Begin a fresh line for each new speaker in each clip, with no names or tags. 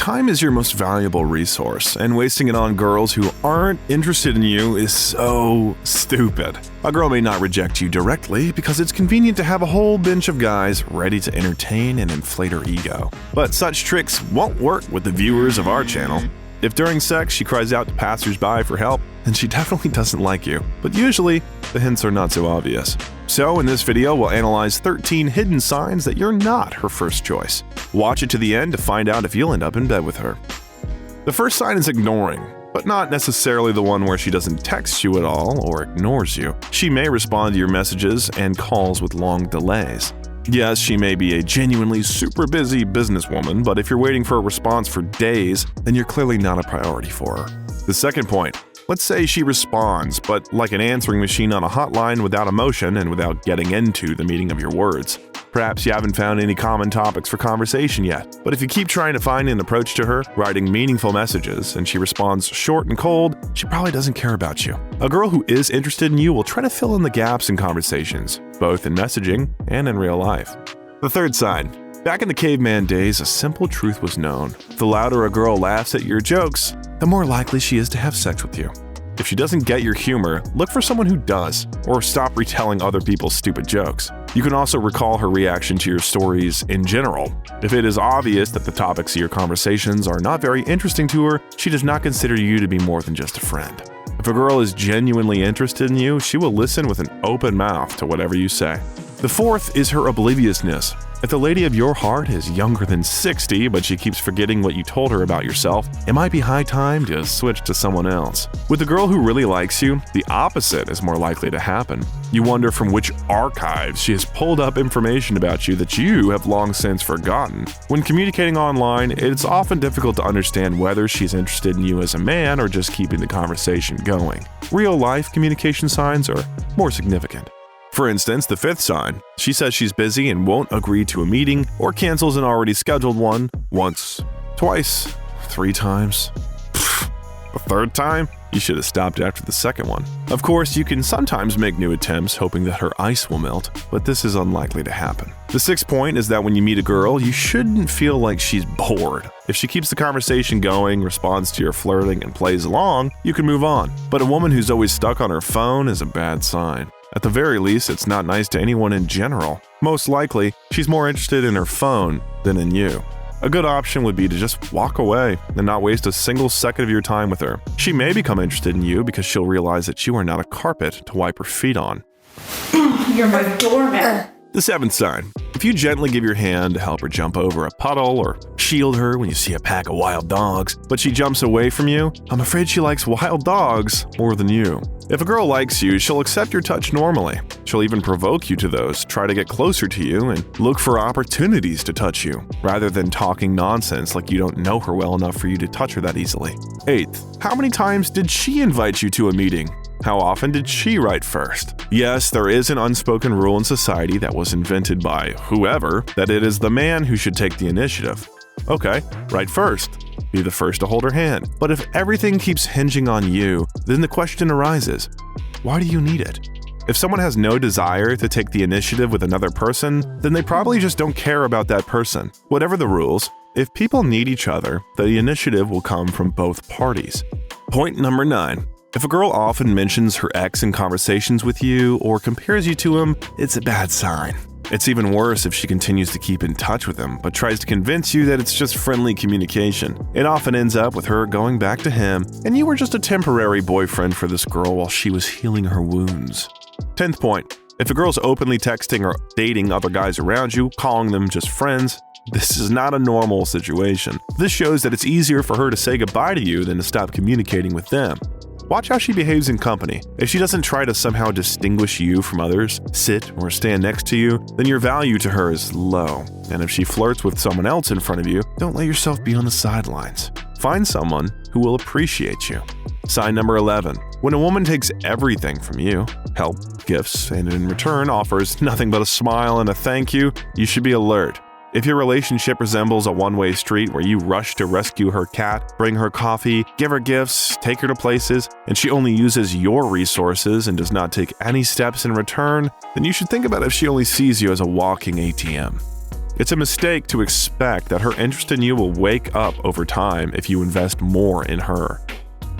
time is your most valuable resource, and wasting it on girls who aren't interested in you is so stupid. A girl may not reject you directly because it's convenient to have a whole bench of guys ready to entertain and inflate her ego. But such tricks won't work with the viewers of our channel. If during sex she cries out to passersby for help, then she definitely doesn't like you. But usually, the hints are not so obvious. So in this video, we'll analyze 13 hidden signs that you're not her first choice. Watch it to the end to find out if you'll end up in bed with her. The first sign is ignoring, but not necessarily the one where she doesn't text you at all or ignores you. She may respond to your messages and calls with long delays. Yes, she may be a genuinely super busy businesswoman, but if you're waiting for a response for days, then you're clearly not a priority for her. The second point. Let's say she responds, but like an answering machine on a hotline without emotion and without getting into the meaning of your words. Perhaps you haven't found any common topics for conversation yet, but if you keep trying to find an approach to her, writing meaningful messages, and she responds short and cold, she probably doesn't care about you. A girl who is interested in you will try to fill in the gaps in conversations, both in messaging and in real life. The third sign. Back in the caveman days, a simple truth was known. The louder a girl laughs at your jokes, the more likely she is to have sex with you. If she doesn't get your humor, look for someone who does, or stop retelling other people's stupid jokes. You can also recall her reaction to your stories in general. If it is obvious that the topics of your conversations are not very interesting to her, she does not consider you to be more than just a friend. If a girl is genuinely interested in you, she will listen with an open mouth to whatever you say. The fourth is her obliviousness. If the lady of your heart is younger than 60, but she keeps forgetting what you told her about yourself, it might be high time to switch to someone else. With a girl who really likes you, the opposite is more likely to happen. You wonder from which archives she has pulled up information about you that you have long since forgotten. When communicating online, it's often difficult to understand whether she's interested in you as a man or just keeping the conversation going. Real-life communication signs are more significant. For instance, the fifth sign. She says she's busy and won't agree to a meeting or cancels an already scheduled one once, twice, 3 times. The third time? You should have stopped after the second one. Of course, you can sometimes make new attempts hoping that her ice will melt, but this is unlikely to happen. The sixth point is that when you meet a girl, you shouldn't feel like she's bored. If she keeps the conversation going, responds to your flirting, and plays along, you can move on. But a woman who's always stuck on her phone is a bad sign. At the very least, it's not nice to anyone in general. Most likely, she's more interested in her phone than in you. A good option would be to just walk away and not waste a single second of your time with her. She may become interested in you because she'll realize that you are not a carpet to wipe her feet on.
You're my doormat.
The seventh sign. If you gently give your hand to help her jump over a puddle or shield her when you see a pack of wild dogs, but she jumps away from you, I'm afraid she likes wild dogs more than you. If a girl likes you, she'll accept your touch normally. She'll even provoke you to those, try to get closer to you, and look for opportunities to touch you, rather than talking nonsense like you don't know her well enough for you to touch her that easily. Eighth, how many times did she invite you to a meeting? How often did she write first? Yes, there is an unspoken rule in society that was invented by whoever that it is the man who should take the initiative. Okay, write first. Be the first to hold her hand. But if everything keeps hinging on you, then the question arises, why do you need it? If someone has no desire to take the initiative with another person, then they probably just don't care about that person. Whatever the rules, if people need each other, the initiative will come from both parties. Point number 9. If a girl often mentions her ex in conversations with you or compares you to him, it's a bad sign. It's even worse if she continues to keep in touch with him, but tries to convince you that it's just friendly communication. It often ends up with her going back to him, and you were just a temporary boyfriend for this girl while she was healing her wounds. 10th point. If a girl's openly texting or dating other guys around you, calling them just friends, this is not a normal situation. This shows that it's easier for her to say goodbye to you than to stop communicating with them. Watch how she behaves in company. If she doesn't try to somehow distinguish you from others, sit or stand next to you, then your value to her is low. And if she flirts with someone else in front of you, don't let yourself be on the sidelines. Find someone who will appreciate you. Sign number 11. When a woman takes everything from you, help, gifts, and in return offers nothing but a smile and a thank you, you should be alert. If your relationship resembles a one-way street where you rush to rescue her cat, bring her coffee, give her gifts, take her to places, and she only uses your resources and does not take any steps in return, then you should think about if she only sees you as a walking ATM. It's a mistake to expect that her interest in you will wake up over time if you invest more in her.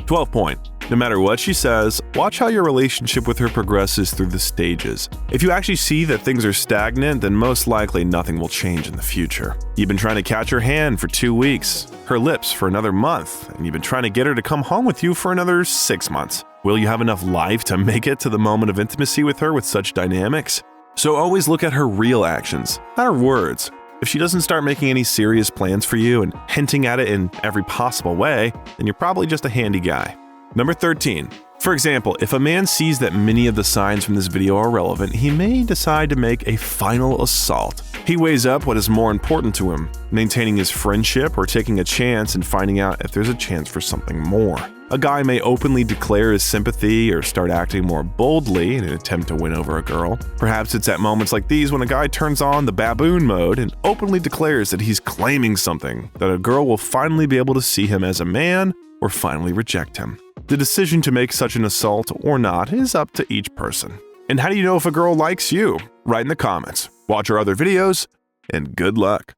12 point. No matter what she says, watch how your relationship with her progresses through the stages. If you actually see that things are stagnant, then most likely nothing will change in the future. You've been trying to catch her hand for 2 weeks, her lips for another month, and you've been trying to get her to come home with you for another 6 months. Will you have enough life to make it to the moment of intimacy with her with such dynamics? So always look at her real actions, not her words. If she doesn't start making any serious plans for you and hinting at it in every possible way, then you're probably just a handy guy. Number 13. For example, if a man sees that many of the signs from this video are relevant, he may decide to make a final assault. He weighs up what is more important to him, maintaining his friendship or taking a chance and finding out if there's a chance for something more. A guy may openly declare his sympathy or start acting more boldly in an attempt to win over a girl. Perhaps it's at moments like these when a guy turns on the baboon mode and openly declares that he's claiming something, that a girl will finally be able to see him as a man or finally reject him. The decision to make such an assault or not is up to each person. And how do you know if a girl likes you? Write in the comments, watch our other videos, and good luck.